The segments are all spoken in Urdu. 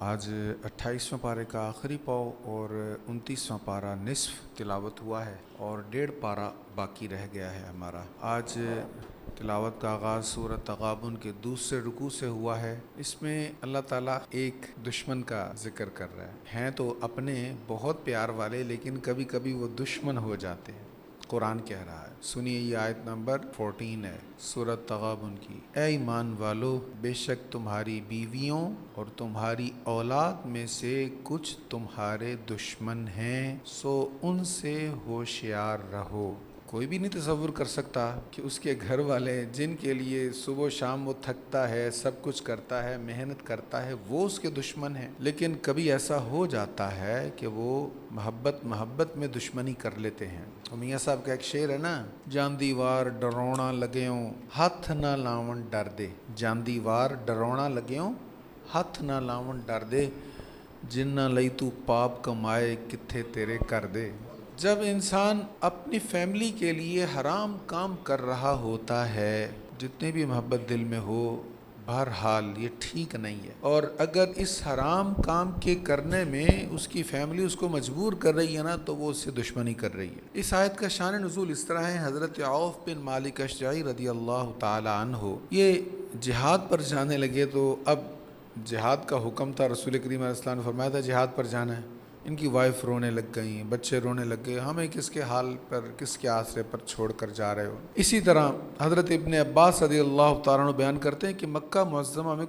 آج 28واں پارے کا آخری پاؤ اور 29واں پارہ نصف تلاوت ہوا ہے اور 1.5 پارہ باقی رہ گیا ہے ہمارا۔ آج تلاوت کا آغاز سورۃ تغابن کے دوسرے رکوع سے ہوا ہے۔ اس میں اللہ تعالیٰ ایک دشمن کا ذکر کر رہا ہے۔ ہیں تو اپنے بہت پیار والے، لیکن کبھی کبھی وہ دشمن ہو جاتے ہیں۔ قرآن کہہ رہا ہے، سنیے، یہ آیت نمبر 14 ہے سورۃ تغابن کی۔ اے ایمان والو، بے شک تمہاری بیویوں اور تمہاری اولاد میں سے کچھ تمہارے دشمن ہیں، سو ان سے ہوشیار رہو۔ کوئی بھی نہیں تصور کر سکتا کہ اس کے گھر والے جن کے لیے صبح و شام وہ تھکتا ہے، سب کچھ کرتا ہے، محنت کرتا ہے، وہ اس کے دشمن ہیں۔ لیکن کبھی ایسا ہو جاتا ہے کہ وہ محبت میں دشمنی کر لیتے ہیں۔ میاں صاحب کا ایک شعر ہے نا، جان دیوار ڈرونا لگیوں ہاتھ نہ لاون ڈر دے، جان دیوار ڈرونا لگیوں ہاتھ نہ لاون ڈر دے، جنہ لئی تو پاپ کمائے کتھے تیرے کر دے۔ جب انسان اپنی فیملی کے لیے حرام کام کر رہا ہوتا ہے، جتنی بھی محبت دل میں ہو، بہرحال یہ ٹھیک نہیں ہے۔ اور اگر اس حرام کام کے کرنے میں اس کی فیملی اس کو مجبور کر رہی ہے نا، تو وہ اس سے دشمنی کر رہی ہے۔ اس آیت کا شان نزول اس طرح ہے، حضرت عوف بن مالک اشجعی رضی اللہ تعالی عنہ یہ جہاد پر جانے لگے، تو اب جہاد کا حکم تھا، رسول کریم علیہ السلام نے فرمایا تھا جہاد پر جانا ہے۔ ان کی وائف رونے لگ گئیں، بچے رونے لگ گئے، ہمیں کس کے حال پر، کس کے آسرے پر چھوڑ کر جا رہے ہو۔ اسی طرح حضرت ابن عباس رضی اللہ تعالیٰ عنہ بیان کرتے ہیں کہ مکہ معظمہ میں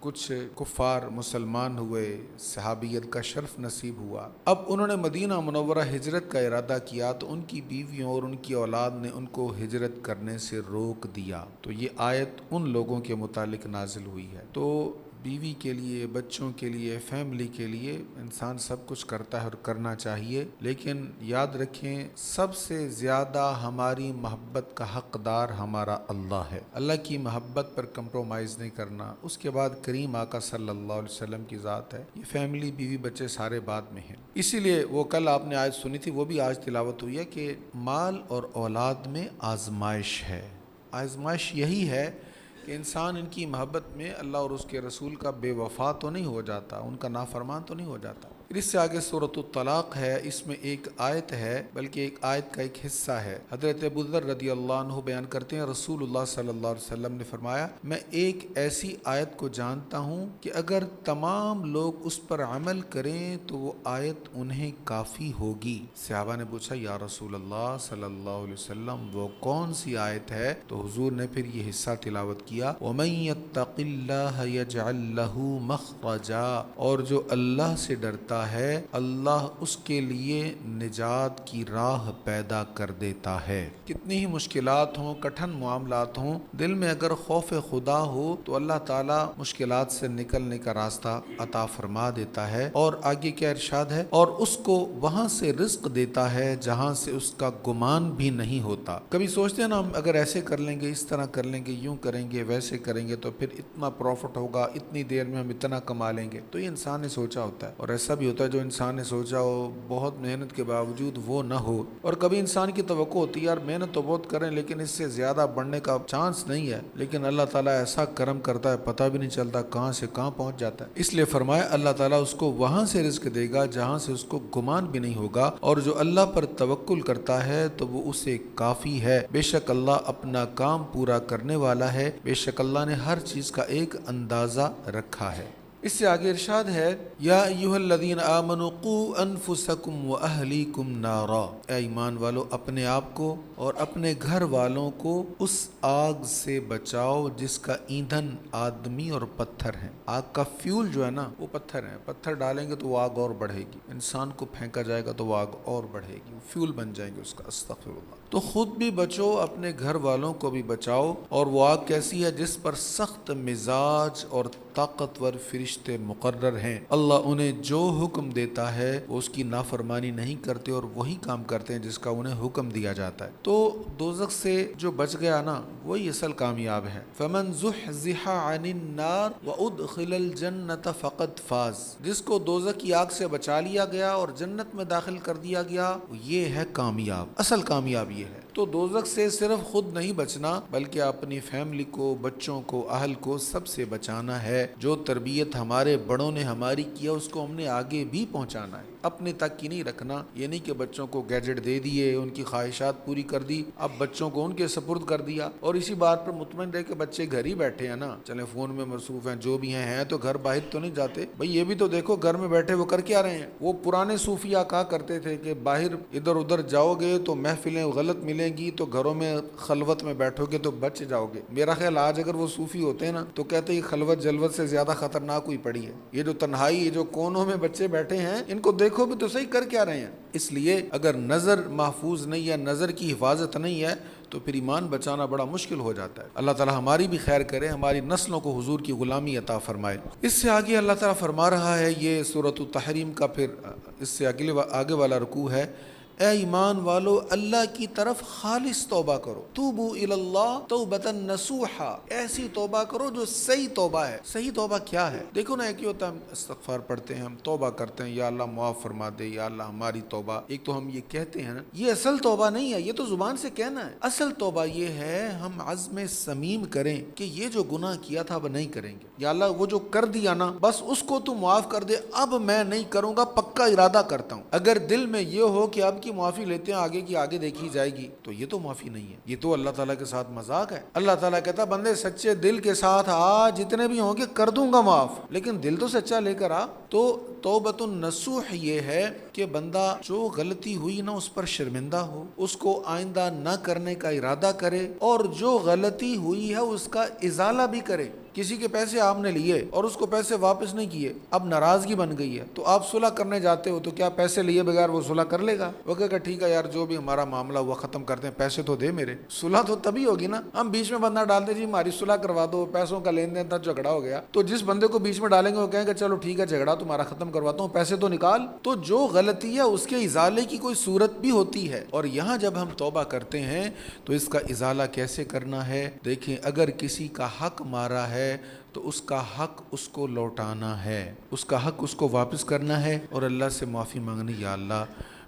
کچھ کفار مسلمان ہوئے، صحابیت کا شرف نصیب ہوا۔ اب انہوں نے مدینہ منورہ ہجرت کا ارادہ کیا، تو ان کی بیویوں اور ان کی اولاد نے ان کو ہجرت کرنے سے روک دیا۔ تو یہ آیت ان لوگوں کے متعلق نازل ہوئی ہے۔ تو بیوی کے لیے، بچوں کے لیے، فیملی کے لیے انسان سب کچھ کرتا ہے اور کرنا چاہیے، لیکن یاد رکھیں سب سے زیادہ ہماری محبت کا حقدار ہمارا اللہ ہے۔ اللہ کی محبت پر کمپرومائز نہیں کرنا۔ اس کے بعد کریم آقا صلی اللہ علیہ وسلم کی ذات ہے، یہ فیملی، بیوی، بچے سارے بعد میں ہیں۔ اسی لیے وہ کل آپ نے آیت سنی تھی، وہ بھی آج تلاوت ہوئی ہے کہ مال اور اولاد میں آزمائش ہے۔ آزمائش یہی ہے کہ انسان ان کی محبت میں اللہ اور اس کے رسول کا بے وفا تو نہیں ہو جاتا، ان کا نافرمان تو نہیں ہو جاتا۔ پھر اس سے آگے سورۃ الطلاق ہے، اس میں ایک آیت ہے، بلکہ ایک آیت کا ایک حصہ ہے۔ حضرت ابوذر رضی اللہ عنہ بیان کرتے ہیں، رسول اللہ صلی اللہ علیہ وسلم نے فرمایا، میں ایک ایسی آیت کو جانتا ہوں کہ اگر تمام لوگ اس پر عمل کریں تو وہ آیت انہیں کافی ہوگی۔ صحابہ نے پوچھا، یا رسول اللہ صلی اللہ علیہ وسلم وہ کون سی آیت ہے؟ تو حضور نے پھر یہ حصہ تلاوت کیا، وَمَن يَتَّقِ اللَّهَ يَجْعَل لَّهُ مَخْرَجًا، اور جو اللہ سے ڈرتا ہے اللہ اس کے لیے نجات کی راہ پیدا کر دیتا ہے۔ کتنی ہی مشکلات ہوں، کٹھن معاملات ہوں، دل میں اگر خوف خدا ہو تو اللہ تعالیٰ مشکلات سے نکلنے کا راستہ عطا فرما دیتا ہے۔ اور آگے کیا ارشاد ہے، اور اس کو وہاں سے رزق دیتا ہے جہاں سے اس کا گمان بھی نہیں ہوتا۔ کبھی سوچتے ہیں نا ہم اگر ایسے کر لیں گے، اس طرح کر لیں گے، یوں کریں گے، ویسے کریں گے تو پھر اتنا پروفٹ ہوگا، اتنی دیر میں ہم اتنا کما لیں گے۔ تو یہ انسان نے سوچا ہوتا ہے، اور ایسا بھی ہوتا ہے جو انسان نے سوچا ہو، بہت محنت کے باوجود وہ نہ ہو۔ اور کبھی انسان کی توقع ہوتی ہے، یار محنت تو بہت کریں لیکن اس سے زیادہ بڑھنے کا چانس نہیں ہے، لیکن اللہ تعالیٰ ایسا کرم کرتا ہے، پتہ بھی نہیں چلتا کہاں سے کہاں پہنچ جاتا ہے۔ اس لیے فرمایا اللہ تعالیٰ اس کو وہاں سے رزق دے گا جہاں سے اس کو گمان بھی نہیں ہوگا، اور جو اللہ پر توکل کرتا ہے تو وہ اسے کافی ہے۔ بے شک اللہ اپنا کام پورا کرنے والا ہے، بے شک اللہ نے ہر چیز کا ایک اندازہ رکھا ہے۔ اس سے آگے ارشاد ہے، یا ایھا الذین آمنوا قوا انفسکم واہلیکم نارا، اے ایمان والو اپنے آپ کو اور اپنے گھر والوں کو اس آگ سے بچاؤ جس کا ایندھن آدمی اور پتھر ہیں۔ آگ کا فیول جو ہے نا وہ پتھر ہیں، پتھر ڈالیں گے تو وہ آگ اور بڑھے گی، انسان کو پھینکا جائے گا تو وہ آگ اور بڑھے گی، وہ فیول بن جائیں گے اس کا۔ استغفر اللہ۔ تو خود بھی بچو، اپنے گھر والوں کو بھی بچاؤ۔ اور وہ آگ کیسی ہے؟ جس پر سخت مزاج اور طاقتور فرشتے مقرر ہیں، اللہ انہیں جو حکم دیتا ہے وہ اس کی نافرمانی نہیں کرتے اور وہی کام کرتے ہیں جس کا انہیں حکم دیا جاتا ہے۔ تو دوزخ سے جو بچ گیا نا وہی اصل کامیاب ہے۔ فمن زحزح عن النار وادخل الجنة فقد فاز، جس کو دوزخ کی آگ سے بچا لیا گیا اور جنت میں داخل کر دیا گیا، یہ ہے کامیاب، اصل کامیاب یہ ہے۔ تو دوزخ سے صرف خود نہیں بچنا بلکہ اپنی فیملی کو، بچوں کو، اہل کو سب سے بچانا ہے۔ جو تربیت ہمارے بڑوں نے ہماری کیا اس کو ہم نے آگے بھی پہنچانا ہے، اپنے تک کی نہیں رکھنا۔ یہ نہیں کہ بچوں کو گیجٹ دے دیے، ان کی خواہشات پوری کر دی، اب بچوں کو ان کے سپرد کر دیا اور اسی بات پر مطمئن رہے کہ بچے گھر ہی بیٹھے ہیں نا، چلیں فون میں مصروف ہیں، جو بھی ہیں تو گھر باہر تو نہیں جاتے۔ بھئی یہ بھی تو دیکھو گھر میں بیٹھے وہ کر کیا رہے ہیں۔ وہ پرانے صوفیاء کہا کرتے تھے کہ باہر ادھر ادھر جاؤ گے تو محفلیں غلط ملیں گی، تو گھروں میں خلوت میں بیٹھو گے تو بچ جاؤ گے۔ میرا خیال آج اگر وہ صوفی ہوتے ہیں نا تو کہتے ہیں خلوت جلوت سے زیادہ خطرناک ہوئی پڑی ہے۔ یہ جو تنہائی، یہ جو کونوں میں بچے بیٹھے ہیں، ان کو دیکھو بھی تو صحیح کر کیا رہے ہیں۔ اس لیے اگر نظر محفوظ نہیں ہے، نظر کی حفاظت نہیں ہے تو پھر ایمان بچانا بڑا مشکل ہو جاتا ہے۔ اللہ تعالی ہماری بھی خیر کرے، ہماری نسلوں کو حضور کی غلامی عطا فرمائے۔ اس سے آگے اللہ تعالی فرما رہا ہے، یہ سورۃ التحریم کا پھر اس سے آگے والا رکوع ہے، اے ایمان والو اللہ کی طرف خالص توبہ کرو، توبو الی اللہ توبۃ نصوحا، ایسی توبہ کرو جو صحیح توبہ ہے۔ صحیح توبہ کیا ہے؟ دیکھو نا، ایک ہی ہوتا ہے ہم استغفار پڑھتے ہیں، ہم توبہ کرتے ہیں، یا اللہ معاف فرما دے، یا اللہ ہماری توبہ، ایک تو ہم یہ کہتے ہیں نا، یہ اصل توبہ نہیں ہے، یہ تو زبان سے کہنا ہے۔ اصل توبہ یہ ہے ہم عزم سمیم کریں کہ یہ جو گناہ کیا تھا اب نہیں کریں گے، یا اللہ وہ جو کر دیا نا بس اس کو تو معاف کر دے، اب میں نہیں کروں گا، پکا ارادہ کرتا ہوں۔ اگر دل میں یہ ہو کہ اب کی معافی لیتے ہیں، آگے کی آگے دیکھی جائے گی، تو یہ تو معافی نہیں ہے، یہ تو اللہ تعالیٰ کے ساتھ مذاق ہے۔ اللہ تعالیٰ کہتا بندے سچے دل کے ساتھ آ، جتنے بھی ہوں گے کر دوں گا معاف، لیکن دل تو سچا لے کر آ۔ تو توبۃ النصوح یہ ہے کہ بندہ جو غلطی ہوئی نا اس پر شرمندہ ہو، اس کو آئندہ نہ کرنے کا ارادہ کرے، اور جو غلطی ہوئی ہے اس کا ازالہ بھی کرے۔ کسی کے پیسے آپ نے لیے اور اس کو پیسے واپس نہیں کیے، اب ناراضگی بن گئی ہے، تو آپ صلح کرنے جاتے ہو تو کیا پیسے لیے بغیر وہ صلح کر لے گا؟ وہ کہے گا ٹھیک ہے یار، جو بھی ہمارا معاملہ ہوا ختم کرتے ہیں، پیسے تو دے میرے۔ صلح تو تبھی ہوگی نا، ہم بیچ میں بندہ ڈالتے جی ہماری صلح کروا دو، پیسوں کا لین دین تھا، جھگڑا ہو گیا، تو جس بندے کو بیچ میں ڈالیں گے وہ کہیں گے چلو ٹھیک ہے جھگڑا تمہارا ختم کرواتا ہوں، پیسے تو نکال۔ تو جو غلطی ہے اس کے ازالے کی کوئی صورت بھی ہوتی ہے، اور یہاں جب ہم توبہ کرتے ہیں تو اس کا ازالہ کیسے کرنا ہے؟ دیکھیں، اگر کسی کا حق مارا ہے تو اس کا حق اس کو لوٹانا ہے، اس کا حق اس کو واپس کرنا ہے، اور اللہ سے معافی مانگنی، یا اللہ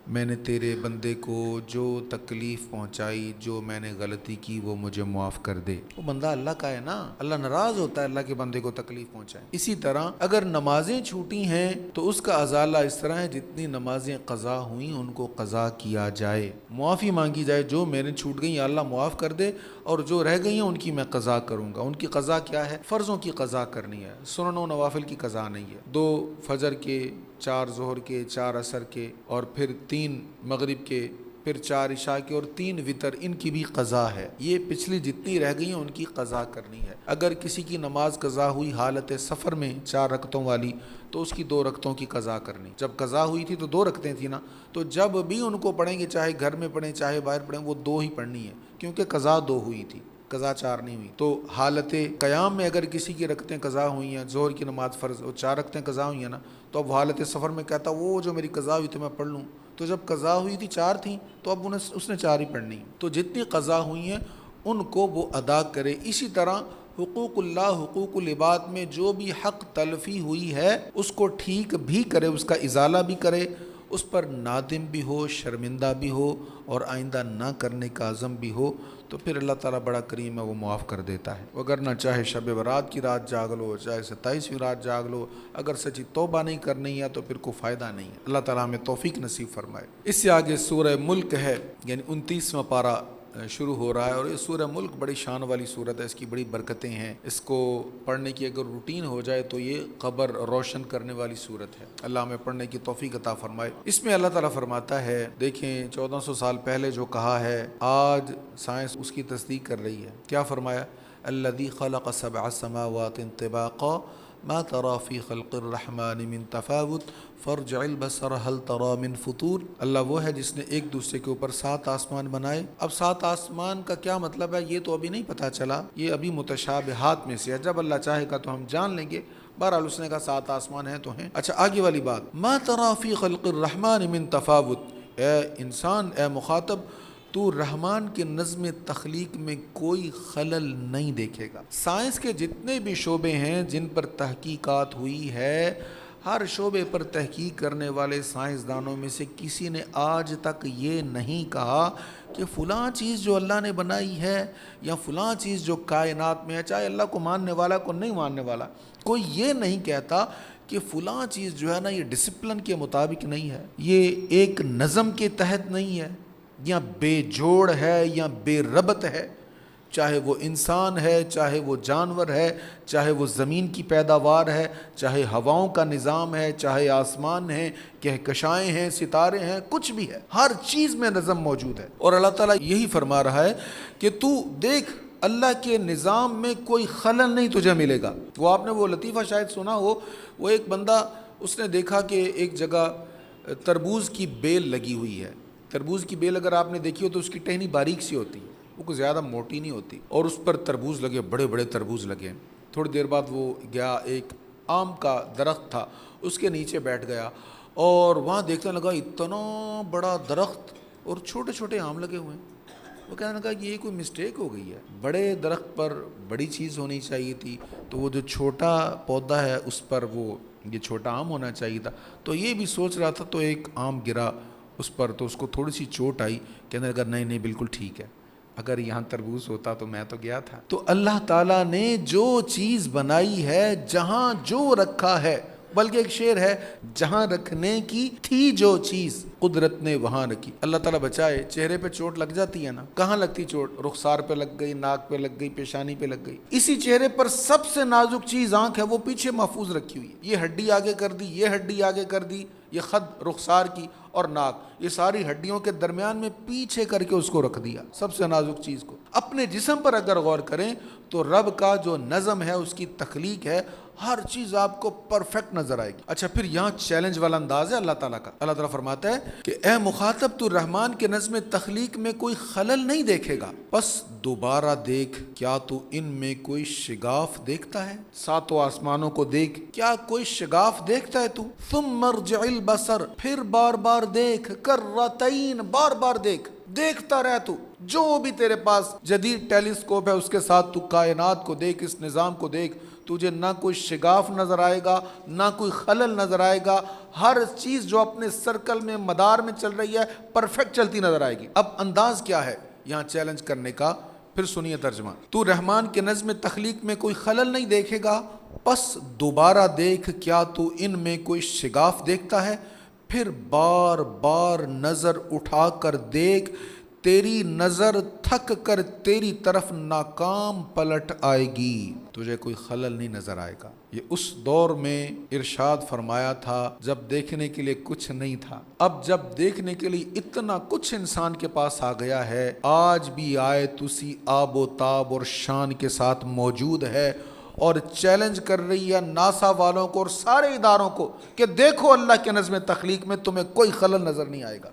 میں نے تیرے بندے کو جو تکلیف پہنچائی، جو میں نے غلطی کی، وہ مجھے معاف کر دے۔ وہ بندہ اللہ کا ہے نا، اللہ ناراض ہوتا ہے اللہ کے بندے کو تکلیف پہنچائے۔ اسی طرح اگر نمازیں چھوٹی ہیں تو اس کا ازالہ اس طرح ہے، جتنی نمازیں قضا ہوئیں ان کو قضا کیا جائے، معافی مانگی جائے، جو میں نے چھوٹ گئی یا اللہ معاف کر دے، اور جو رہ گئی ہیں ان کی میں قضا کروں گا۔ ان کی قضا کیا ہے؟ فرضوں کی قضا کرنی ہے، سنن و نوافل کی قضا نہیں ہے۔ 2 فجر کے، 4 ظہر کے، 4 عصر کے، اور پھر 3 مغرب کے، پھر 4 عشاء کے، اور 3 وتر، ان کی بھی قضا ہے۔ یہ پچھلی جتنی رہ گئی ہیں ان کی قضا کرنی ہے۔ اگر کسی کی نماز قضا ہوئی حالت سفر میں 4 رکعتوں والی، تو اس کی 2 رکعتوں کی قضا کرنی۔ جب قضا ہوئی تھی تو 2 رکعتیں تھیں نا، تو جب بھی ان کو پڑھیں گے، چاہے گھر میں پڑھیں چاہے باہر پڑھیں، وہ 2 ہی پڑھنی ہے، کیونکہ قضا 2 ہوئی تھی، قضا 4 نہیں ہوئی۔ تو حالت قیام میں اگر کسی کی رکعتیں قضا ہوئی ہیں، ظہر کی نماز فرض اور 4 رکعتیں قضا ہوئی ہیں نا، تو اب حالت سفر میں کہتا وہ جو میری قضا ہوئی تھی میں پڑھ لوں، تو جب قضا ہوئی تھی 4 تھیں تو اب اس نے 4 ہی پڑھنی۔ تو جتنی قضا ہوئی ہیں ان کو وہ ادا کرے۔ اسی طرح حقوق اللہ، حقوق العباد میں جو بھی حق تلفی ہوئی ہے اس کو ٹھیک بھی کرے، اس کا ازالہ بھی کرے، اس پر نادم بھی ہو، شرمندہ بھی ہو، اور آئندہ نہ کرنے کا عزم بھی ہو، تو پھر اللہ تعالیٰ بڑا کریم ہے، وہ معاف کر دیتا ہے۔ اگر نہ چاہے شب برات کی رات جاگ لو، چاہے 27ویں رات جاگ لو، اگر سچی توبہ نہیں کرنی ہے تو پھر کوئی فائدہ نہیں ہے۔ اللہ تعالیٰ ہمیں توفیق نصیب فرمائے۔ اس سے آگے سورہ ملک ہے، یعنی 29واں پارہ شروع ہو رہا ہے، اور یہ سورہ ملک بڑی شان والی سورت ہے، اس کی بڑی برکتیں ہیں، اس کو پڑھنے کی اگر روٹین ہو جائے تو یہ قبر روشن کرنے والی سورت ہے۔ اللہ ہمیں پڑھنے کی توفیق عطا فرمائے۔ اس میں اللہ تعالیٰ فرماتا ہے، دیکھیں 1400 سال پہلے جو کہا ہے، آج سائنس اس کی تصدیق کر رہی ہے۔ کیا فرمایا؟ الذی خلق 7 سماوات طباقا ما ترى في خلق الرحمن من تفاوت فارجع البصر هل ترى من فطور۔ اللہ وہ ہے جس نے ایک دوسرے کے اوپر 7 آسمان بنائے۔ اب 7 آسمان کا کیا مطلب ہے یہ تو ابھی نہیں پتہ چلا، یہ ابھی متشابہات میں سے ہے، جب اللہ چاہے گا تو ہم جان لیں گے۔ بہرحال اس نے کہا 7 آسمان ہیں تو ہیں۔ اچھا آگے والی بات، ما ترى في خلق الرحمن من تفاوت، اے انسان، اے مخاطب، تو رحمان کے نظم تخلیق میں کوئی خلل نہیں دیکھے گا۔ سائنس کے جتنے بھی شعبے ہیں جن پر تحقیقات ہوئی ہے، ہر شعبے پر تحقیق کرنے والے سائنسدانوں میں سے کسی نے آج تک یہ نہیں کہا کہ فلاں چیز جو اللہ نے بنائی ہے یا فلاں چیز جو کائنات میں ہے، چاہے اللہ کو ماننے والا کو نہیں ماننے والا، کوئی یہ نہیں کہتا کہ فلاں چیز جو ہے نا یہ ڈسپلن کے مطابق نہیں ہے، یہ ایک نظم کے تحت نہیں ہے، یا بے جوڑ ہے یا بے ربط ہے، چاہے وہ انسان ہے، چاہے وہ جانور ہے، چاہے وہ زمین کی پیداوار ہے، چاہے ہواؤں کا نظام ہے، چاہے آسمان ہے، کہکشائیں ہیں، ستارے ہیں، کچھ بھی ہے، ہر چیز میں نظم موجود ہے۔ اور اللہ تعالیٰ یہی فرما رہا ہے کہ تو دیکھ اللہ کے نظام میں کوئی خلل نہیں تجھے ملے گا۔ وہ آپ نے وہ لطیفہ شاید سنا ہو، وہ ایک بندہ اس نے دیکھا کہ ایک جگہ تربوز کی بیل لگی ہوئی ہے۔ تربوز کی بیل اگر آپ نے دیکھی ہو تو اس کی ٹہنی باریک سی ہوتی ہے، وہ کوئی زیادہ موٹی نہیں ہوتی، اور اس پر تربوز لگے، بڑے بڑے تربوز لگے۔ تھوڑی دیر بعد وہ گیا، ایک آم کا درخت تھا، اس کے نیچے بیٹھ گیا اور وہاں دیکھنے لگا اتنا بڑا درخت اور چھوٹے چھوٹے آم لگے ہوئے ہیں۔ وہ کہنے لگا یہ کوئی مسٹیک ہو گئی ہے، بڑے درخت پر بڑی چیز ہونی چاہیے تھی، تو وہ جو چھوٹا پودا ہے اس پر وہ یہ چھوٹا آم ہونا چاہیے تھا۔ تو یہ بھی سوچ رہا تھا تو ایک آم گرا اس پر، تو اس کو تھوڑی سی چوٹ آئی، کہنے لگا نہیں نہیں بالکل ٹھیک ہے، اگر یہاں تربوز ہوتا تو میں تو گیا تھا۔ تو اللہ تعالیٰ نے جو چیز بنائی ہے، جہاں جو رکھا ہے، بلکہ ایک شعر ہے، جہاں رکھنے کی تھی جو چیز قدرت نے وہاں رکھی۔ اللہ تعالیٰ بچائے، چہرے پہ چوٹ لگ جاتی ہے نا، کہاں لگتی چوٹ؟ رخسار پہ لگ گئی، ناک پہ لگ گئی، پیشانی پہ لگ گئی۔ اسی چہرے پر سب سے نازک چیز آنکھ ہے، وہ پیچھے محفوظ رکھی ہوئی ہے، یہ ہڈی آگے کر دی، یہ ہڈی آگے کر دی، یہ خد رخسار کی اور ناک، یہ ساری ہڈیوں کے درمیان میں پیچھے کر کے اس کو رکھ دیا، سب سے نازک چیز کو۔ اپنے جسم پر اگر غور کریں تو رب کا جو نظم ہے، اس کی تخلیق ہے، ہر چیز آپ کو پرفیکٹ نظر آئے گی۔ اچھا پھر یہاں چیلنج والا انداز ہے اللہ تعالیٰ کا۔ اللہ تعالیٰ فرماتا ہے کہ اے مخاطب، تو رحمان کے نظم تخلیق میں کوئی خلل نہیں دیکھے گا، بس دوبارہ دیکھ، کیا تو ان میں کوئی شگاف دیکھتا ہے؟ ساتوں آسمانوں کو دیکھ، کیا کوئی شگاف دیکھتا ہے تو؟ ثم ارجع البصر، پھر بار بار دیکھ، کرتین، بار بار دیکھ، دیکھتا رہ تو، جو بھی تیرے پاس جدید ٹیلیسکوپ ہے اس کے ساتھ تو کائنات کو دیکھ، اس نظام کو دیکھ، تجھے نہ کوئی شگاف نظر آئے گا، نہ کوئی خلل نظر آئے گا، ہر چیز جو اپنے سرکل میں، مدار میں چل رہی ہے، پرفیکٹ چلتی نظر آئے گی۔ اب انداز کیا ہے یہاں چیلنج کرنے کا؟ پھر سنیے ترجمہ۔ تو رحمان کے نظم تخلیق میں کوئی خلل نہیں دیکھے گا، پس دوبارہ دیکھ، کیا تو ان میں کوئی شگاف دیکھتا ہے؟ پھر بار بار نظر اٹھا کر دیکھ، تیری نظر تھک کر تیری طرف ناکام پلٹ آئے گی، تجھے کوئی خلل نہیں نظر آئے گا۔ یہ اس دور میں ارشاد فرمایا تھا جب دیکھنے کے لیے کچھ نہیں تھا، اب جب دیکھنے کے لیے اتنا کچھ انسان کے پاس آ گیا ہے، آج بھی آیت اسی آب و تاب اور شان کے ساتھ موجود ہے، اور چیلنج کر رہی ہے ناسا والوں کو اور سارے اداروں کو کہ دیکھو اللہ کے نظم تخلیق میں تمہیں کوئی خلل نظر نہیں آئے گا،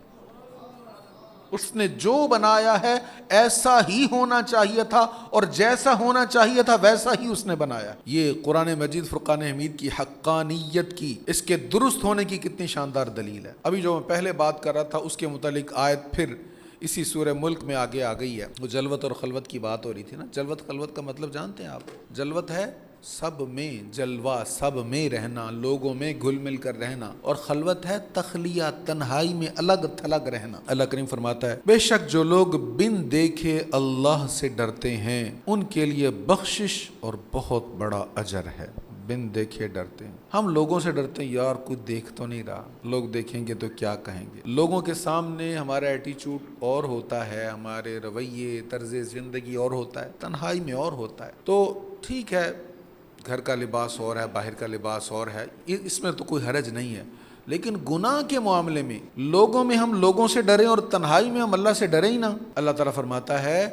اس نے جو بنایا ہے ایسا ہی ہونا چاہیے تھا، اور جیسا ہونا چاہیے تھا ویسا ہی اس نے بنایا۔ یہ قرآن مجید فرقان حمید کی حقانیت کی، اس کے درست ہونے کی کتنی شاندار دلیل ہے۔ ابھی جو میں پہلے بات کر رہا تھا اس کے متعلق آیت پھر اسی سورہ ملک میں آگے آ گئی ہے، وہ جلوت اور خلوت کی بات ہو رہی تھی نا۔ جلوت خلوت کا مطلب جانتے ہیں آپ؟ جلوت ہے سب میں جلوہ، سب میں رہنا، لوگوں میں گھل مل کر رہنا، اور خلوت ہے تخلیہ، تنہائی میں الگ تھلگ رہنا۔ اللہ کریم فرماتا ہے بے شک جو لوگ بن دیکھے اللہ سے ڈرتے ہیں ان کے لیے بخشش اور بہت بڑا اجر ہے۔ بن دیکھے ڈرتے ہیں، ہم لوگوں سے ڈرتے ہیں، یار کچھ دیکھ تو نہیں رہا، لوگ دیکھیں گے تو کیا کہیں گے۔ لوگوں کے سامنے ہمارا ایٹیچیوڈ اور ہوتا ہے، ہمارے رویے، طرز زندگی اور ہوتا ہے، تنہائی میں اور ہوتا ہے۔ تو ٹھیک ہے، گھر کا لباس اور ہے، باہر کا لباس اور ہے، اس میں تو کوئی حرج نہیں ہے، لیکن گناہ کے معاملے میں لوگوں میں ہم لوگوں سے ڈریں اور تنہائی میں ہم اللہ سے ڈریں ہی نہ۔ اللہ تعالیٰ فرماتا ہے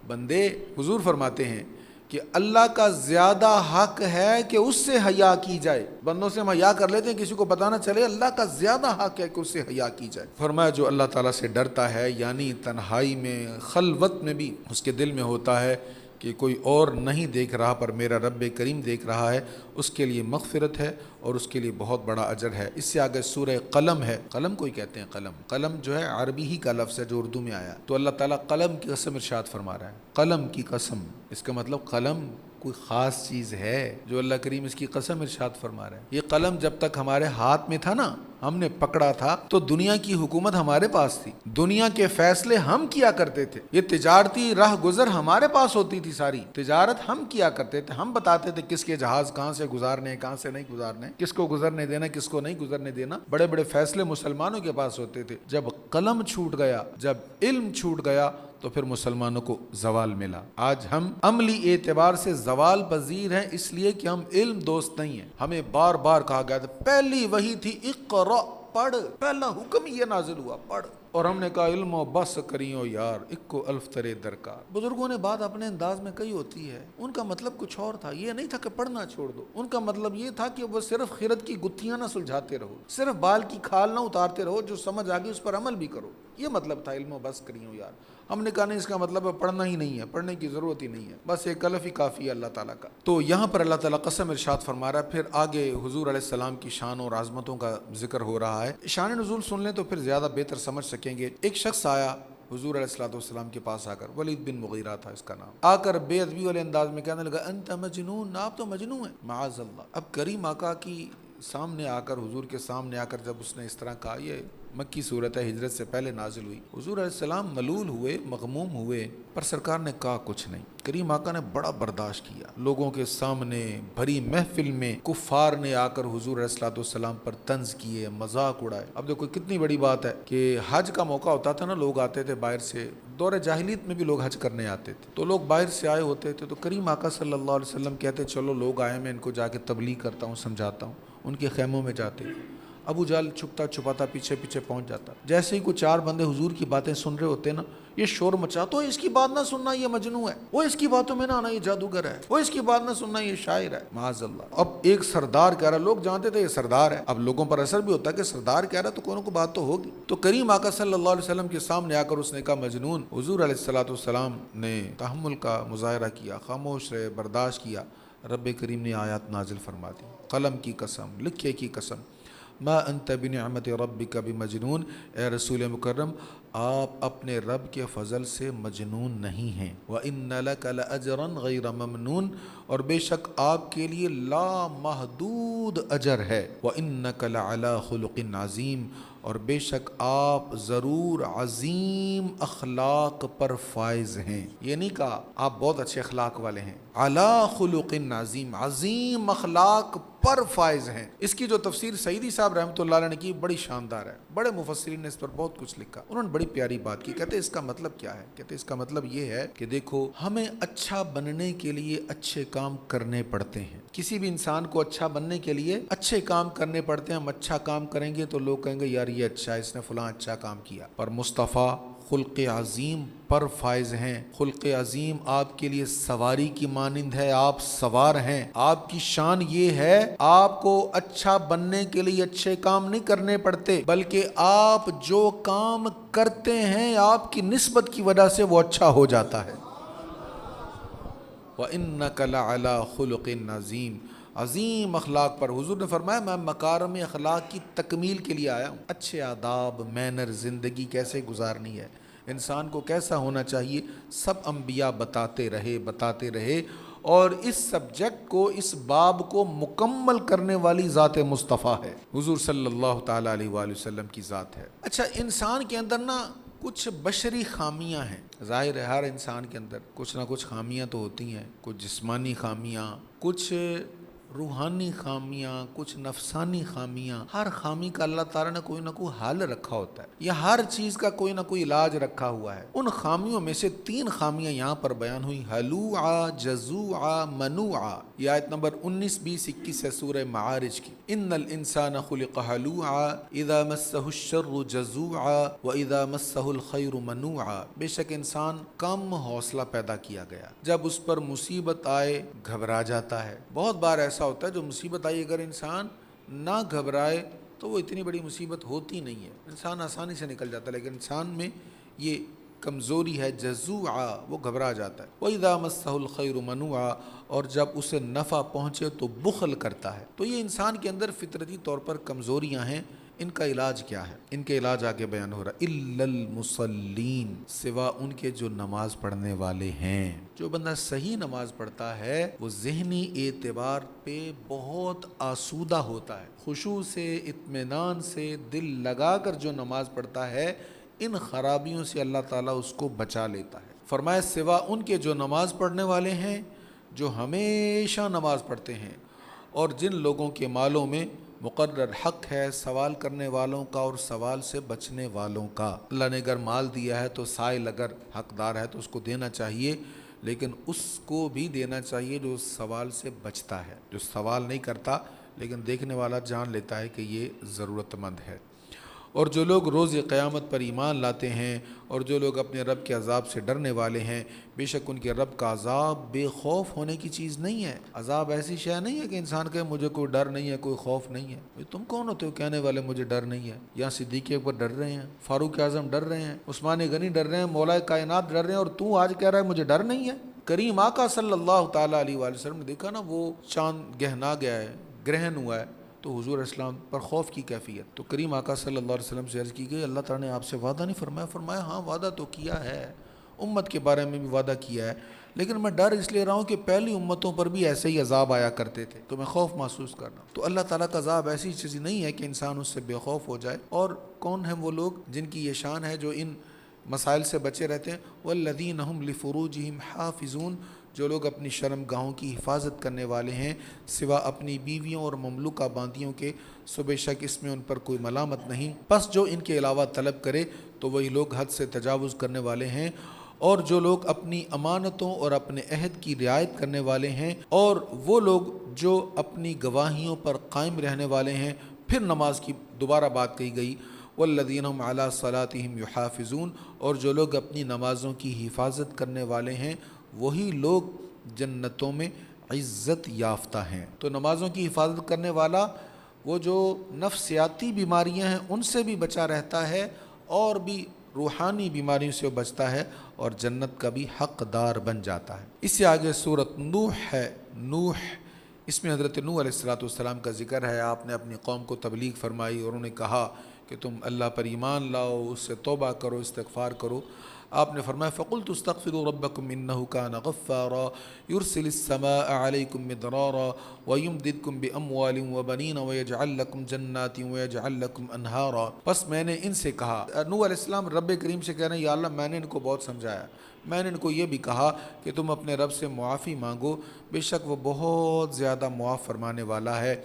بندے، حضور فرماتے ہیں کہ اللہ کا زیادہ حق ہے کہ اس سے حیا کی جائے۔ بندوں سے ہم حیا کر لیتے ہیں کسی کو پتہ نہ چلے، اللہ کا زیادہ حق ہے کہ اس سے حیا کی جائے۔ فرمایا جو اللہ تعالیٰ سے ڈرتا ہے، یعنی تنہائی میں، خلوت میں بھی اس کے دل میں ہوتا ہے کہ کوئی اور نہیں دیکھ رہا پر میرا رب کریم دیکھ رہا ہے، اس کے لیے مغفرت ہے اور اس کے لیے بہت بڑا اجر ہے۔ اس سے آگے سورہ قلم ہے، قلم کوئی کہتے ہیں قلم، قلم جو ہے عربی ہی کا لفظ ہے جو اردو میں آیا، تو اللہ تعالیٰ قلم کی قسم ارشاد فرما رہا ہے، قلم کی قسم، اس کا مطلب قلم کوئی خاص چیز ہے جو اللہ کریم اس کی قسم ارشاد فرما رہا ہے۔ یہ قلم جب تک ہمارے ہاتھ میں تھا نا ہم نے پکڑا تھا تو دنیا کی حکومت ہمارے پاس تھی، دنیا کے فیصلے ہم کیا کرتے تھے، یہ تجارتی راہ گزر ہمارے پاس ہوتی تھی، ساری تجارت ہم کیا کرتے تھے، ہم بتاتے تھے کس کے جہاز کہاں سے گزارنے کہاں سے نہیں گزارنے، کس کو گزرنے دینا کس کو نہیں گزرنے دینا، بڑے بڑے فیصلے مسلمانوں کے پاس ہوتے تھے۔ جب قلم چھوٹ گیا، جب علم چھوٹ گیا تو پھر مسلمانوں کو زوال ملا۔ آج ہم عملی اعتبار سے زوال پذیر ہیں، اس لیے کہ ہم علم دوست نہیں ہیں۔ ہمیں بار بار کہا گیا تھا، پہلی وحی تھی اقرأ، پڑھ، پہلا حکم یہ نازل ہوا، پڑھ، اور ہم نے کہا علم و بس کریو یار، اکو الف ترے درکار۔ بزرگوں نے بات اپنے انداز میں کہی ہوتی ہے، ان کا مطلب کچھ اور تھا، یہ نہیں تھا کہ پڑھنا چھوڑ دو، ان کا مطلب یہ تھا کہ وہ صرف خرد کی گتھیاں نہ سلجھاتے رہو، صرف بال کی کھال نہ اتارتے رہو، جو سمجھ آ گئی اس پر عمل بھی کرو، یہ مطلب تھا علم و بس کریو یار۔ ہم نے کہا نہیں، اس کا مطلب ہے پڑھنا ہی نہیں ہے، پڑھنے کی ضرورت ہی نہیں ہے، بس ایک الف ہی کافی ہے اللہ تعالیٰ کا۔ تو یہاں پر اللہ تعالیٰ قسم ارشاد فرما رہا ہے، پھر آگے حضور علیہ السلام کی شان اور عظمتوں کا ذکر ہو رہا ہے۔ شان نزول سن لیں تو پھر زیادہ بہتر سمجھ سکیں گے۔ ایک شخص آیا حضور علیہ الصلوۃ والسلام کے پاس آ کر، ولید بن مغیرہ تھا اس کا نام، آ کر بے ادبی والے انداز میں کہنے لگا انت مجنون، آپ تو مجنون ہیں، معاذ اللہ۔ اب کریم آقا کی سامنے آ کر، حضور کے سامنے آ کر جب اس نے اس طرح کہا، یہ مکی صورت ہے، ہجرت سے پہلے نازل ہوئی، حضور علیہ السلام ملول ہوئے، مغموم ہوئے، پر سرکار نے کہا کچھ نہیں۔ کریم آقا نے بڑا برداشت کیا، لوگوں کے سامنے بھری محفل میں کفار نے آ کر حضور علیہ الصلوۃ والسلام پر طنز کیے، مذاق اڑائے۔ اب دیکھو کتنی بڑی بات ہے کہ حج کا موقع ہوتا تھا نا، لوگ آتے تھے باہر سے، دور جاہلیت میں بھی لوگ حج کرنے آتے تھے، تو لوگ باہر سے آئے ہوتے تھے، تو کریم آقا صلی اللہ علیہ وسلم کہتے چلو لوگ آئے، میں ان کو جا کے تبلیغ کرتا ہوں، سمجھاتا ہوں۔ ان کے خیموں میں جاتے، ابو جہل چھپتا چھپاتا پیچھے پیچھے پہنچ جاتا، جیسے ہی کوئی چار بندے حضور کی باتیں سن رہے ہوتے نا، یہ شور مچا، تو اس کی بات نہ سننا یہ مجنون ہے، وہ اس کی باتوں میں نہ آنا یہ جادوگر ہے، وہ اس کی بات نہ سننا یہ شاعر ہے، معاذ اللہ۔ اب ایک سردار کہہ رہا، لوگ جانتے تھے یہ سردار ہے، اب لوگوں پر اثر بھی ہوتا ہے کہ سردار کہہ رہا تو کوئی نہ کوئی بات تو ہوگی۔ تو کریم آقا صلی اللہ علیہ وسلم کے سامنے آ کر اس نے کہا مجنون۔ حضور علیہ الصلوۃ والسلام نے تحمل کا مظاہرہ کیا، خاموش رہے، برداشت کیا۔ رب کریم نے آیات نازل فرما دی، قلم کی قسم، لکھے کی قسم، ما انت بنعمت ربک بمجنون، اے رسول مکرم آپ اپنے رب کے فضل سے مجنون نہیں ہیں، وَإِنَّ لَكَ لَأَجْرًا غَيْرَ مَمْنُونَ، اور بے شک آپ کے لیے لا محدود اجر ہے، وَإِنَّكَ لَعَلَىٰ خُلُقٍ عَظِيمٍ، اور بے شک آپ ضرور عظیم اخلاق پر فائز ہیں۔ یہ نہیں کہا آپ بہت اچھے اخلاق والے ہیں، عَلَىٰ خُلُقٍ عَظِيمٍ، عظیم اخلاق پر فائز ہیں۔ اس کی جو تفسیر سعیدی صاحب رحمۃ اللہ علیہ نے کی بڑی شاندار ہے، بڑے مفسرین نے اس پر بہت کچھ لکھا، انہوں نے بڑی پیاری بات کی۔ کہتے اس کا مطلب کیا ہے؟ کہتے اس کا مطلب یہ ہے کہ دیکھو ہمیں اچھا بننے کے لیے اچھے کام کرنے پڑتے ہیں، کسی بھی انسان کو اچھا بننے کے لیے اچھے کام کرنے پڑتے ہیں۔ ہم اچھا کام کریں گے تو لوگ کہیں گے یار یہ اچھا ہے، اس نے فلاں اچھا کام کیا۔ پر مصطفیٰ خلق عظیم پر فائز ہیں، خلق عظیم آپ کے لیے سواری کی مانند ہے، آپ سوار ہیں۔ آپ کی شان یہ ہے آپ کو اچھا بننے کے لیے اچھے کام نہیں کرنے پڑتے، بلکہ آپ جو کام کرتے ہیں آپ کی نسبت کی وجہ سے وہ اچھا ہو جاتا ہے۔ وَإِنَّكَ لَعَلَىٰ خُلُقٍ عَظِيمٍ، عظیم اخلاق پر۔ حضور نے فرمایا میں مکارم اخلاق کی تکمیل کے لیے آیا ہوں، اچھے آداب، مینر، زندگی کیسے گزارنی ہے، انسان کو کیسا ہونا چاہیے، سب انبیاء بتاتے رہے، اور اس سبجیکٹ کو، اس باب کو مکمل کرنے والی ذات مصطفیٰ ہے، حضور صلی اللہ تعالیٰ علیہ وآلہ وسلم کی ذات ہے۔ اچھا انسان کے اندر نا کچھ بشری خامیاں ہیں، ظاہر ہے ہر انسان کے اندر کچھ نہ کچھ خامیاں تو ہوتی ہیں، کچھ جسمانی خامیاں، کچھ روحانی خامیاں، کچھ نفسانی خامیاں۔ ہر خامی کا اللہ تعالیٰ نے کوئی نہ کوئی حل رکھا ہوتا ہے، یا ہر چیز کا کوئی نہ کوئی علاج رکھا ہوا ہے۔ ان خامیوں میں سے 3 خامیاں یہاں پر بیان ہوئی، ہلوعا، جزوعا، منوعا۔ یہ آیت نمبر 19، 20، 21 ہے سورہ معارج کی۔ ان الانسان خلق ہلوعا اذا مسہ الشر جزوعا واذا مسہ الخیر منوعا، بے شک انسان کم حوصلہ پیدا کیا گیا، جب اس پر مصیبت آئے گھبرا جاتا ہے۔ بہت بار ایسا ہوتا ہے جو مصیبت آئی اگر انسان نہ گھبرائے تو وہ اتنی بڑی مصیبت ہوتی نہیں ہے، انسان آسانی سے نکل جاتا ہے، لیکن انسان میں یہ کمزوری ہے، جزوعا وہ گھبرا جاتا ہے، وَإِذَا مَسَّهُ الْخَيْرُ مَنُوعًا اور جب اسے نفع پہنچے تو بخل کرتا ہے۔ تو یہ انسان کے اندر فطرتی طور پر کمزوریاں ہیں، ان کا علاج کیا ہے؟ ان کے علاج آگے بیان ہو رہا ہے۔ إِلَّا الْمُصَلِّينَ سوا ان کے جو نماز پڑھنے والے ہیں۔ جو بندہ صحیح نماز پڑھتا ہے وہ ذہنی اعتبار پہ بہت آسودہ ہوتا ہے، خشوع سے، اطمینان سے دل لگا کر جو نماز پڑھتا ہے ان خرابیوں سے اللہ تعالیٰ اس کو بچا لیتا ہے۔ فرمایا سوا ان کے جو نماز پڑھنے والے ہیں، جو ہمیشہ نماز پڑھتے ہیں، اور جن لوگوں کے مالوں میں مقرر حق ہے سوال کرنے والوں کا اور سوال سے بچنے والوں کا۔ اللہ نے اگر مال دیا ہے تو سائل اگر حقدار ہے تو اس کو دینا چاہیے، لیکن اس کو بھی دینا چاہیے جو سوال سے بچتا ہے، جو سوال نہیں کرتا لیکن دیکھنے والا جان لیتا ہے کہ یہ ضرورت مند ہے۔ اور جو لوگ روز قیامت پر ایمان لاتے ہیں اور جو لوگ اپنے رب کے عذاب سے ڈرنے والے ہیں، بے شک ان کے رب کا عذاب بے خوف ہونے کی چیز نہیں ہے۔ عذاب ایسی شے نہیں ہے کہ انسان کہے مجھے کوئی ڈر نہیں ہے، کوئی خوف نہیں ہے۔ تم کون ہوتے ہو کہنے والے مجھے ڈر نہیں ہے؟ یا صدیق اکبر ڈر رہے ہیں، فاروق اعظم ڈر رہے ہیں، عثمان غنی ڈر رہے ہیں، مولا کائنات ڈر رہے ہیں، اور تو آج کہہ رہا ہے مجھے ڈر نہیں ہے؟ کریم آقا صلی اللہ تعالیٰ علیہ وآلہ وسلم نے دیکھا نا وہ چاند گہنا گیا ہے، گرہن ہوا ہے، تو حضور اسلام پر خوف کی کیفیت۔ تو کریم آقا صلی اللہ علیہ وسلم سے عرض کی گئی اللہ تعالیٰ نے آپ سے وعدہ نہیں فرمایا؟ فرمایا ہاں وعدہ تو کیا ہے، امت کے بارے میں بھی وعدہ کیا ہے، لیکن میں ڈر اس لیے رہا ہوں کہ پہلی امتوں پر بھی ایسے ہی عذاب آیا کرتے تھے تو میں خوف محسوس کر رہا ہوں۔ تو اللہ تعالیٰ کا عذاب ایسی چیز نہیں ہے کہ انسان اس سے بے خوف ہو جائے۔ اور کون ہیں وہ لوگ جن کی یہ شان ہے جو ان مسائل سے بچے رہتے ہیں؟ والذین ہم لفروجہم حافظون جو لوگ اپنی شرم گاہوں کی حفاظت کرنے والے ہیں سوا اپنی بیویوں اور مملوکہ باندیوں کے، سو بے شک اس میں ان پر کوئی ملامت نہیں۔ پس جو ان کے علاوہ طلب کرے تو وہی لوگ حد سے تجاوز کرنے والے ہیں، اور جو لوگ اپنی امانتوں اور اپنے عہد کی رعایت کرنے والے ہیں، اور وہ لوگ جو اپنی گواہیوں پر قائم رہنے والے ہیں۔ پھر نماز کی دوبارہ بات کہی گئی، والذین هم علی صلاتہم یحافظون اور جو لوگ اپنی نمازوں کی حفاظت کرنے والے ہیں وہی لوگ جنتوں میں عزت یافتہ ہیں۔ تو نمازوں کی حفاظت کرنے والا وہ جو نفسیاتی بیماریاں ہیں ان سے بھی بچا رہتا ہے، اور بھی روحانی بیماریوں سے بچتا ہے، اور جنت کا بھی حقدار بن جاتا ہے۔ اس سے آگے سورۃ نوح ہے۔ نوح اس میں حضرت نوح علیہ السلام کا ذکر ہے۔ آپ نے اپنی قوم کو تبلیغ فرمائی اور انہوں نے کہا کہ تم اللہ پر ایمان لاؤ، اس سے توبہ کرو، استغفار کرو۔ آپ نے فرمایا فَقُلْتُ اسْتَغْفِرُوا رَبَّكُمْ إِنَّهُ كَانَ غَفَّارًا يُرْسِلِ السَّمَاءَ عَلَيْكُمْ مِدْرَارًا وَيُمْدِدْكُمْ بِأَمْوَالٍ وَبَنِينَ وَيَجْعَلْ لَكُمْ جَنَّاتٍ وَيَجْعَلْ لَكُمْ أَنْهَارًا۔ پس میں نے ان سے کہا، نوح علیہ السلام رب کریم سے کہہ رہے ہیں یا اللہ میں نے ان کو بہت سمجھایا، میں نے ان کو یہ بھی کہا کہ تم اپنے رب سے معافی مانگو، بے شک وہ بہت زیادہ معاف فرمانے والا ہے۔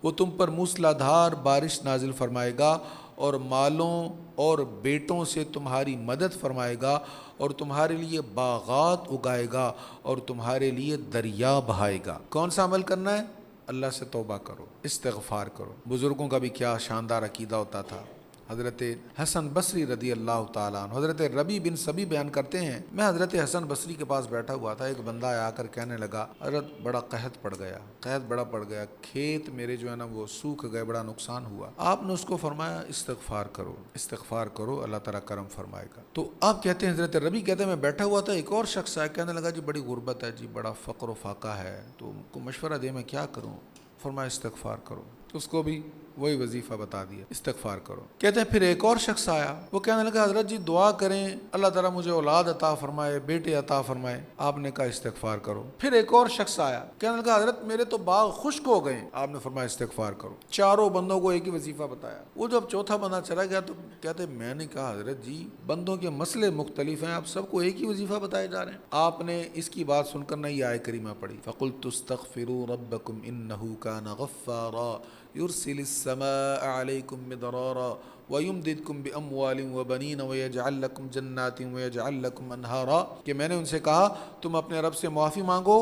وہ تم پر موسلا دھار بارش نازل فرمائے گا، اور مالوں اور بیٹوں سے تمہاری مدد فرمائے گا، اور تمہارے لیے باغات اگائے گا، اور تمہارے لیے دریا بہائے گا۔ کون سا عمل کرنا ہے؟ اللہ سے توبہ کرو، استغفار کرو۔ بزرگوں کا بھی کیا شاندار عقیدہ ہوتا تھا۔ حضرت حسن بصری رضی اللہ تعالیٰ عنہ، حضرت ربی بن سبی بیان کرتے ہیں میں حضرت حسن بصری کے پاس بیٹھا ہوا تھا، ایک بندہ آ کر کہنے لگا حضرت بڑا قحط پڑ گیا، قحط بڑا پڑ گیا، کھیت میرے جو ہے نا وہ سوکھ گئے، بڑا نقصان ہوا۔ آپ نے اس کو فرمایا استغفار کرو، استغفار کرو، اللہ تعالیٰ کرم فرمائے گا۔ تو آپ کہتے ہیں حضرت ربی کہتے ہیں میں بیٹھا ہوا تھا، ایک اور شخص آیا، کہنے لگا جی بڑی غربت ہے جی، بڑا فقر و فاقہ ہے، تو کو مشورہ دے میں کیا کروں؟ فرمایا استغفار کرو۔ تو اس کو بھی وہی وظیفہ بتا دیا، استغفار کرو۔ کہتے ہیں پھر ایک اور شخص آیا، وہ کہنے لگا حضرت جی دعا کریں اللہ تعالیٰ مجھے اولاد عطا فرمائے، بیٹے عطا فرمائے۔ آپ نے کہا استغفار کرو۔ پھر ایک اور شخص آیا، کہنے لگا حضرت میرے تو باغ خشک ہو گئے، آپ نے فرمایا استغفار کرو۔ چاروں بندوں کو ایک ہی وظیفہ بتایا۔ وہ جب چوتھا بندہ چلا گیا تو کہتے میں نے کہا حضرت جی بندوں کے مسئلے مختلف ہیں، آپ سب کو ایک ہی وظیفہ بتائے جا رہے ہیں۔ آپ نے اس کی بات سن کر نہ یہ آیت کریمہ پڑھی فَقُلْتُ اسْتَغْفِرُوا رَبَّكُمْ إِنَّهُ كَانَ غَفَّارًا يُرْسِلِ السَّمَاءَ عَلَيْكُمْ مِدْرَارًا وَيُمْدِدْكُمْ بِأَمْوَالٍ وَبَنِينَ وَيَجْعَلْ لَكُمْ جَنَّاتٍ وَيَجْعَلْ لَكُمْ أَنْهَارًا کہ میں نے ان سے کہا تم اپنے رب سے معافی مانگو،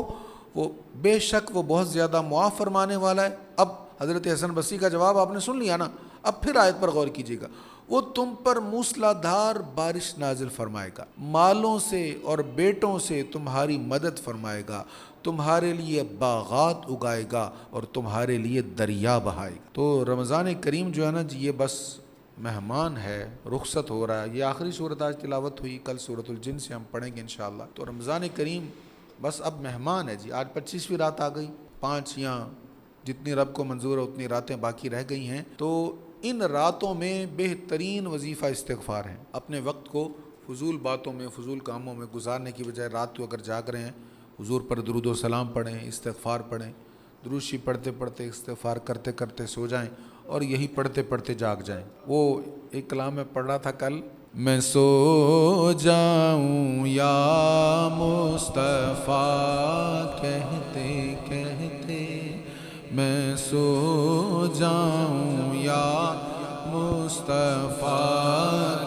وہ بے شک وہ بہت زیادہ معاف فرمانے والا ہے۔ اب حضرت حسن بصری کا جواب آپ نے سن لیا نا، اب پھر آیت پر غور کیجیے گا۔ وہ تم پر موسلا دھار بارش نازل فرمائے گا، مالوں سے اور بیٹوں سے تمہاری مدد فرمائے گا، تمہارے لیے باغات اگائے گا، اور تمہارے لیے دریا بہائے گا۔ تو رمضان کریم جو ہے نا جی یہ بس مہمان ہے، رخصت ہو رہا ہے. یہ آخری صورت آج تلاوت ہوئی، کل سورۃ الجن سے ہم پڑھیں گے انشاءاللہ. تو رمضان کریم بس اب مہمان ہے جی. آج 25ویں رات آ گئی، 5 یا جتنی رب کو منظور ہے اتنی راتیں باقی رہ گئی ہیں. تو ان راتوں میں بہترین وظیفہ استغفار ہے. اپنے وقت کو فضول باتوں میں، فضول کاموں میں گزارنے کی بجائے رات کو اگر جاگ رہے ہیں، حضور پر درود و سلام پڑھیں، استغفار پڑھیں، درود شریف پڑھتے پڑھتے استغفار کرتے کرتے سو جائیں اور یہی پڑھتے پڑھتے جاگ جائیں. وہ ایک کلام میں پڑھ رہا تھا کل، میں سو جاؤں یا مصطفیٰ کہتے کہتے، میں سو جاؤں یا مصطفیٰ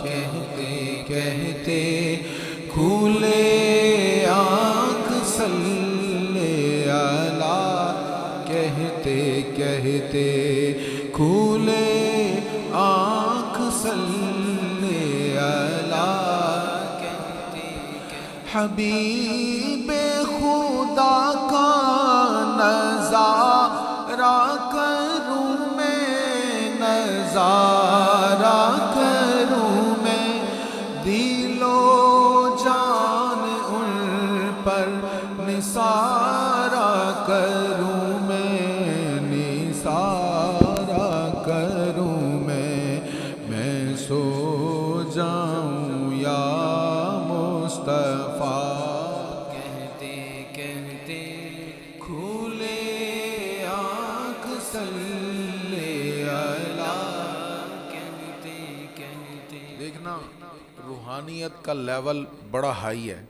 کہتے کہتے، کھولے آنکھ صلی اللہ کہتے کہتے، کھولے آنکھ صلی اللہ کہتے کہتے، حبیب خدا کا نظارہ کروں میں، نظارہ کروں میں، دل و جان ان پر نثارہ کروں میں، نثارہ کروں میں سو جاؤں یا مصطفیٰ کہتے کہتے، کھولے آنکھ صلی اللہ کہتے کہتے. دیکھنا روحانیت کا لیول بڑا ہائی ہے.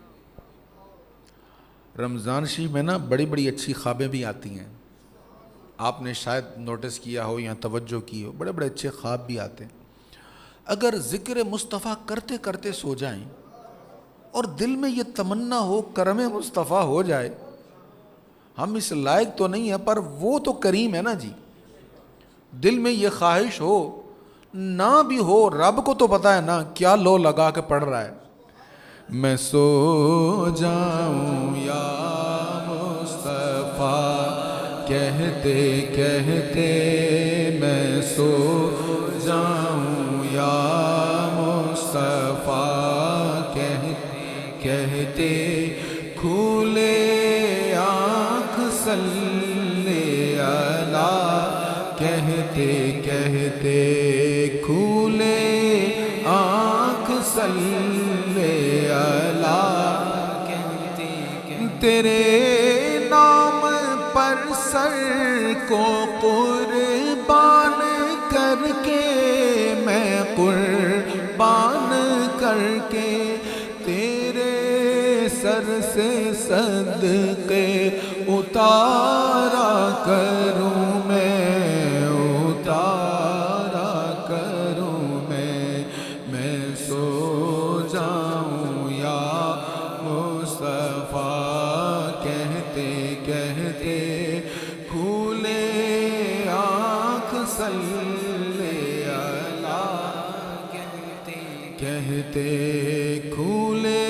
رمضان شریف میں نا بڑی بڑی اچھی خوابیں بھی آتی ہیں. آپ نے شاید نوٹس کیا ہو یا توجہ کی ہو، بڑے بڑے اچھے خواب بھی آتے ہیں. اگر ذکر مصطفیٰ کرتے کرتے سو جائیں اور دل میں یہ تمنا ہو کرم مصطفیٰ ہو جائے، ہم اس لائق تو نہیں ہیں پر وہ تو کریم ہے نا جی. دل میں یہ خواہش ہو، نہ بھی ہو رب کو تو پتہ ہے نا کیا لو لگا کے پڑھ رہا ہے. میں سو جاؤں یا مصطفیٰ کہتے کہتے، میں سو جاؤں یا مصطفیٰ کہتے کہتے، کھولے آنکھ صلی اللہ کہتے کہتے، کھولے آنکھ صلی اللہ کہتے کہتے، تیرے نام پر سر کو قربان کر کے، میں قربان کر کے، تیرے سر سے صدقے اتارا کروں میں، اتارا کروں میں سو جاؤں یا مصطفیٰ کہتے کہتے، کھولے آنکھ صلی اللہ کہتے کہتے، کھولے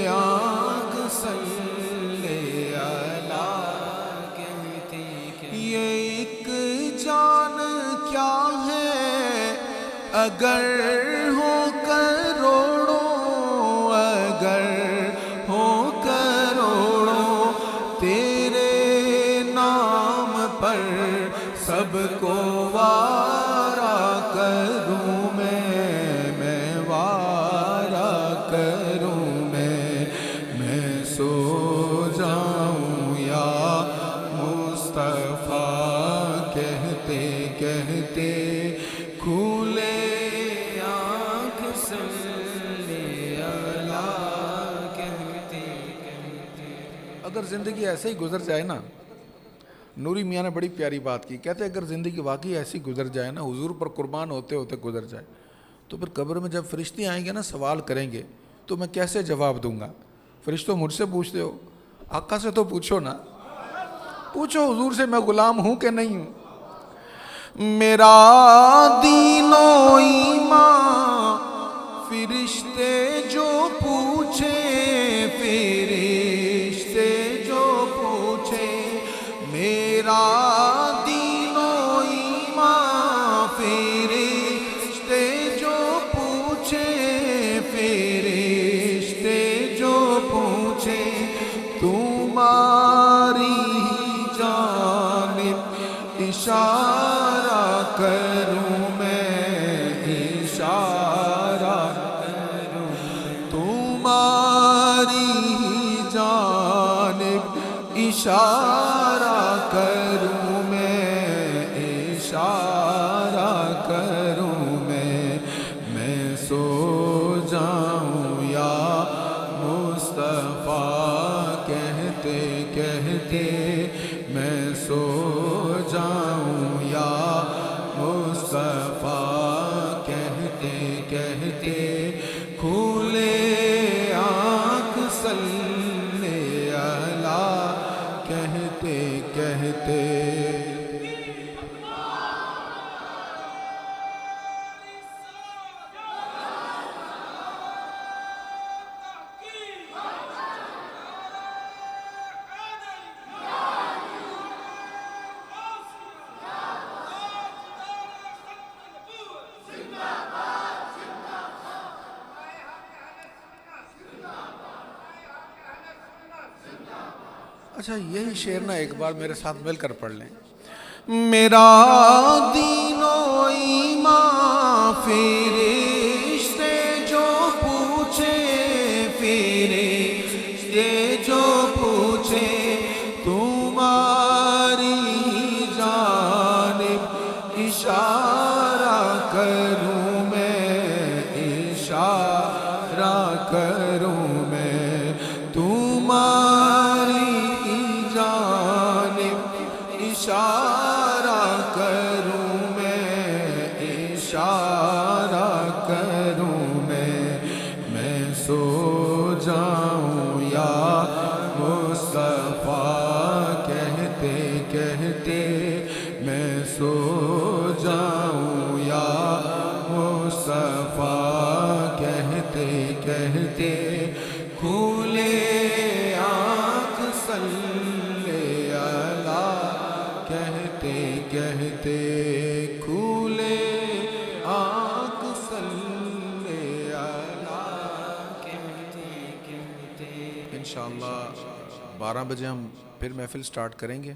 آنکھ صلی اللہ کہتے کہتے. یہ ایک جان کیا ہے اگر ہو کروڑوں، اگر ہو کروڑوں، تیرے نام پر سب کو وارا کروں میں وارا کروں میں سو جاؤں یا مصطفیٰ کہتے کہتے، کھولے آنکھ صلی اللہ کہتے کہتے. اگر زندگی ایسے ہی گزر جائے نا، نوری میاں نے بڑی پیاری بات کی، کہتے اگر زندگی واقعی ایسی گزر جائے نا، حضور پر قربان ہوتے ہوتے گزر جائے، تو پھر قبر میں جب فرشتے آئیں گے نا سوال کریں گے تو میں کیسے جواب دوں گا؟ فرشتوں مجھ سے پوچھتے ہو، آقا سے تو پوچھو نا، پوچھو حضور سے میں غلام ہوں کہ نہیں ہوں. میرا دین و ایمان فرشتے جو پوچھے، فرشتے جو پوچھے، میرا دین و ایمان فرشتے کروں میں اشارہ کروں تمہاری ہی جانب اشارہ کروں میں اشارہ کروں میں سو جاؤں یا مصطفیٰ کہتے کہتے میں سو جاؤں یا مصطفیٰ کہتے کہتے کھولے آنکھ صلی علی کہتے کہتے اچھا یہی شعر نا ایک بار میرے ساتھ مل کر پڑھ لیں. میرا دین و ایمان فرشتے جو پوچھے فرشتے جو پوچھے تمہاری جانب اشارہ کروں میں اشارہ کروں میں تمہاری اشارہ کروں میں اشارہ کروں میں سو جاؤں یا مصطفیٰ کہتے کہتے میں سو جاؤں یا مصطفیٰ کہتے کہتے کھولے آنکھ صلی علی کہتے کہتے کھولے آنکھ صلی علی کہتے کہتے. انشاءاللہ 12 بجے ہم پھر محفل سٹارٹ کریں گے،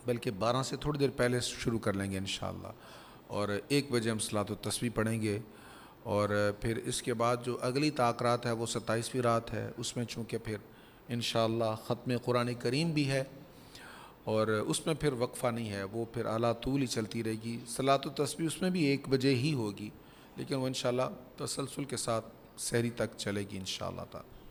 بلکہ 12 سے تھوڑی دیر پہلے شروع کر لیں گے انشاءاللہ، اور 1 بجے ہم صلاۃ التسبیح پڑھیں گے. اور پھر اس کے بعد جو اگلی رات ہے وہ 27ویں رات ہے، اس میں چونکہ پھر انشاءاللہ ختم قرآن کریم بھی ہے اور اس میں پھر وقفہ نہیں ہے، وہ پھر اعلیٰ طول ہی چلتی رہے گی. صلاۃ التسبیح اس میں بھی 1 بجے ہی ہوگی، لیکن وہ انشاءاللہ تسلسل کے ساتھ سحری تک چلے گی انشاءاللہ تعالی.